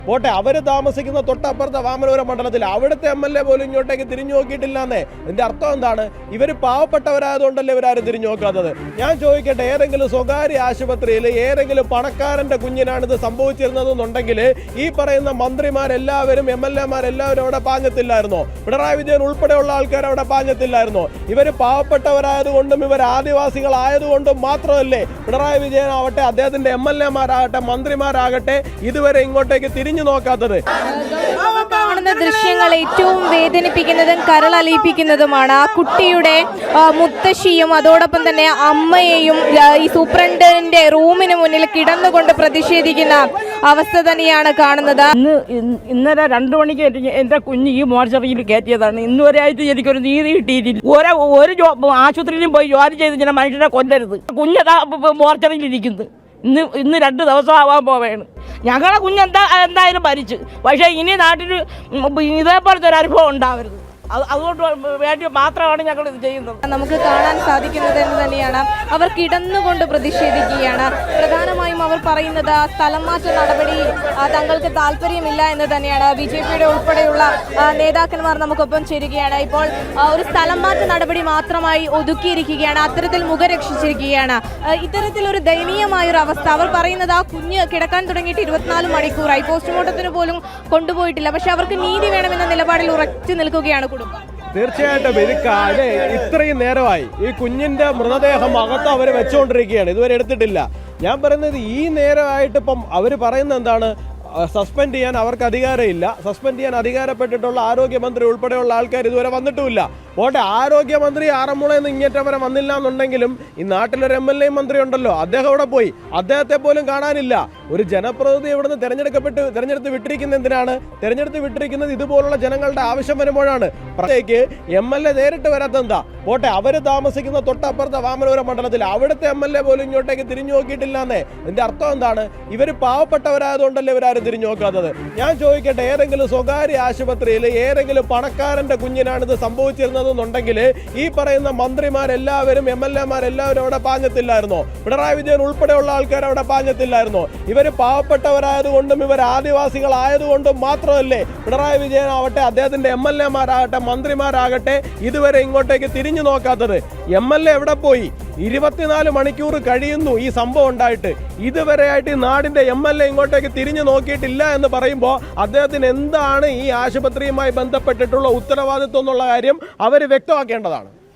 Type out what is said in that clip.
പോട്ടെ, അവർ താമസിക്കുന്ന തൊട്ടപ്പുറത്തെ വാമനപുരം മണ്ഡലത്തിൽ അവിടുത്തെ MLA പോലും ഇങ്ങോട്ടേക്ക് തിരിഞ്ഞു നോക്കിയിട്ടില്ലെന്നേ. ഇതിന്റെ അർത്ഥം എന്താണ്? ഇവർ പാവപ്പെട്ടവരായതുകൊണ്ടല്ലേ ഇവരാരും തിരിഞ്ഞു നോക്കാത്തത്? ഞാൻ ചോദിക്കട്ടെ, ഏതെങ്കിലും സ്വകാര്യ ആശുപത്രിയിൽ ഏതെങ്കിലും പണക്കാരന്റെ കുഞ്ഞിനാണ് ഇത് സംഭവിച്ചിരുന്നതെന്നുണ്ടെങ്കിൽ ഈ പറയുന്ന മന്ത്രിമാരെല്ലാവരും MLA-മാരെല്ലാവരും അവിടെ പാഞ്ഞത്തില്ലായിരുന്നോ? പിണറായി വിജയൻ ഉൾപ്പെടെയുള്ള ആൾക്കാർ അവിടെ പാഞ്ഞത്തില്ലായിരുന്നോ? ഇവർ പാവപ്പെട്ടവരായതുകൊണ്ടും ഇവർ ആദിവാസികളായതുകൊണ്ടും മാത്രമല്ലേ പിണറായി വിജയൻ ആവട്ടെ, അദ്ദേഹത്തിന്റെ MLA-മാരാകട്ടെ, മന്ത്രിമാരാകട്ടെ ഇതുവരെ ഇങ്ങോട്ടേക്ക് തിരിഞ്ഞു നോക്കാത്തത്? കാണുന്ന ദൃശ്യങ്ങൾ ഏറ്റവും വേദനിപ്പിക്കുന്നതും കരളലിയിപ്പിക്കുന്നതുമാണ്. ആ കുട്ടിയുടെ മുത്തശ്ശിയും അതോടൊപ്പം തന്നെ അമ്മയെയും ഈ സൂപ്രണ്ടിന്റെ റൂമിന് മുന്നിൽ കിടന്നുകൊണ്ട് പ്രതിഷേധിക്കുന്ന അവസ്ഥ തന്നെയാണ് കാണുന്നത്. ഇന്നലെ 2 മണിക്ക് എന്റെ കുഞ്ഞ് ഈ മോർച്ചറിയിൽ കയറ്റിയതാണ്. ഇന്നുവരെ ആയിട്ട് എനിക്കൊരു നീതി കിട്ടിയിട്ടില്ല. ഒരു ആശുപത്രിയിലും പോയി ജോലി ചെയ്ത് ഇങ്ങനെ മനുഷ്യനെ കൊല്ലരുത്. കുഞ്ഞതാ മോർച്ചറിയിൽ ഇരിക്കുന്നത്. ഇന്ന് 2 ദിവസം ആവാൻ പോവുകയാണ്. ഞങ്ങളെ എന്തായാലും ഭരിച്ചു. പക്ഷേ ഇനി നാട്ടിൽ ഇതേപോലത്തെ ഒരു അനുഭവം ഉണ്ടാവരുത്. അതുകൊണ്ട് വേണ്ടി മാത്രമാണ് ഞങ്ങൾ ഇത് ചെയ്യുന്നത്. നമുക്ക് കാണാൻ സാധിക്കുന്നത് എന്ന് തന്നെയാണ്. അവർ കിടന്നുകൊണ്ട് പ്രതിഷേധിക്കുകയാണ്. പ്രധാനമായും അവർ പറയുന്നത് സ്ഥലം മാറ്റ നടപടി തങ്ങൾക്ക് താല്പര്യമില്ല എന്ന് തന്നെയാണ്. BJP-യുടെ ഉൾപ്പെടെയുള്ള നേതാക്കന്മാർ നമുക്കൊപ്പം ചേരുകയാണ്. ഇപ്പോൾ ഒരു സ്ഥലം മാറ്റ നടപടി മാത്രമായി ഒതുക്കിയിരിക്കുകയാണ്. അത്തരത്തിൽ മുഖരക്ഷിച്ചിരിക്കുകയാണ്. ഇത്തരത്തിലൊരു ദയനീയമായൊരു അവസ്ഥ. അവർ പറയുന്നത് ആ കുഞ്ഞ് കിടക്കാൻ തുടങ്ങിയിട്ട് 24 മണിക്കൂറായി. പോസ്റ്റ്മോർട്ടത്തിന് പോലും കൊണ്ടുപോയിട്ടില്ല. പക്ഷെ അവർക്ക് നീതി വേണമെന്ന നിലപാടിൽ ഉറച്ചു നിൽക്കുകയാണ് കുടുംബം. തീർച്ചയായിട്ടും ഇത്രയും നേരമായി ഈ കുഞ്ഞിന്റെ മൃതദേഹം അകത്ത് അവർ വെച്ചുകൊണ്ടിരിക്കുകയാണ്. ഇതുവരെ എടുത്തിട്ടില്ല. ഞാൻ പറയുന്നത് ഈ നേരമായിട്ട് ഇപ്പം അവർ പറയുന്നത് എന്താണ്? സസ്പെൻഡ് ചെയ്യാൻ അവർക്ക് അധികാരമില്ല. സസ്പെൻഡ് ചെയ്യാൻ അധികാരപ്പെട്ടിട്ടുള്ള ആരോഗ്യമന്ത്രി ഉൾപ്പെടെയുള്ള ആൾക്കാർ ഇതുവരെ വന്നിട്ടുമില്ല. പോട്ടെ, ആരോഗ്യമന്ത്രി ആറന്മുളയിൽ നിന്ന് ഇങ്ങേറ്റം വരെ വന്നില്ല എന്നുണ്ടെങ്കിലും ഈ നാട്ടിലൊരു MLA മന്ത്രി ഉണ്ടല്ലോ, അദ്ദേഹം അവിടെ പോയി. അദ്ദേഹത്തെ പോലും കാണാനില്ല. ഒരു ജനപ്രതിനിധി ഇവിടുന്ന് തെരഞ്ഞെടുത്ത് വിട്ടിരിക്കുന്നത് എന്തിനാണ്? തെരഞ്ഞെടുത്ത് വിട്ടിരിക്കുന്നത് ഇതുപോലുള്ള ജനങ്ങളുടെ ആവശ്യം വരുമ്പോഴാണ്. പ്രത്യേകിച്ച് MLA നേരിട്ട് വരാത്തെന്താ? പോട്ടെ, അവർ താമസിക്കുന്ന തൊട്ടപ്പുറത്തെ വാമനപുരം മണ്ഡലത്തിൽ അവിടുത്തെ MLA പോലും ഇങ്ങോട്ടേക്ക് തിരിഞ്ഞു നോക്കിയിട്ടില്ലെന്നേ. ഇതിന്റെ അർത്ഥം എന്താണ്? ഇവർ പാവപ്പെട്ടവരായതുകൊണ്ടല്ലേ ഇവരാരും തിരിഞ്ഞു നോക്കാത്തത്? ഞാൻ ചോദിക്കട്ടെ, ഏതെങ്കിലും സ്വകാര്യ ആശുപത്രിയിൽ ഏതെങ്കിലും പണക്കാരന്റെ കുഞ്ഞിനാണ് ഇത് സംഭവിച്ചിരുന്നതെന്നുണ്ടെങ്കിൽ ഈ പറയുന്ന മന്ത്രിമാരെല്ലാവരും MLA-മാരെല്ലാവരും അവിടെ പാഞ്ഞത്തില്ലായിരുന്നോ? പിണറായി വിജയൻ ഉൾപ്പെടെയുള്ള ആൾക്കാർ അവിടെ പാഞ്ഞത്തില്ലായിരുന്നോ? ഇവർ പാവപ്പെട്ടവരായതുകൊണ്ടും ഇവർ ആദിവാസികളായതുകൊണ്ടും മാത്രമല്ലേ പിണറായി വിജയൻ ആവട്ടെ, അദ്ദേഹത്തിന്റെ MLA-മാരാകട്ടെ, മന്ത്രിമാരാകട്ടെ ഇതുവരെ ഇങ്ങോട്ടേക്ക് തിരിഞ്ഞു നോക്കാത്തത്? MLA എവിടെ പോയി? 24 മണിക്കൂർ കഴിയുന്നു ഈ സംഭവം ഉണ്ടായിട്ട്. ഇതുവരെയായിട്ട് ഈ നാടിന്റെ MLA ഇങ്ങോട്ടേക്ക് തിരിഞ്ഞു നോക്കിയിട്ടില്ല എന്ന് പറയുമ്പോൾ അദ്ദേഹത്തിന് എന്താണ് ഈ ആശുപത്രിയുമായി ബന്ധപ്പെട്ടിട്ടുള്ള ഉത്തരവാദിത്വം എന്നുള്ള കാര്യം അവർ വ്യക്തമാക്കേണ്ടതാണ്.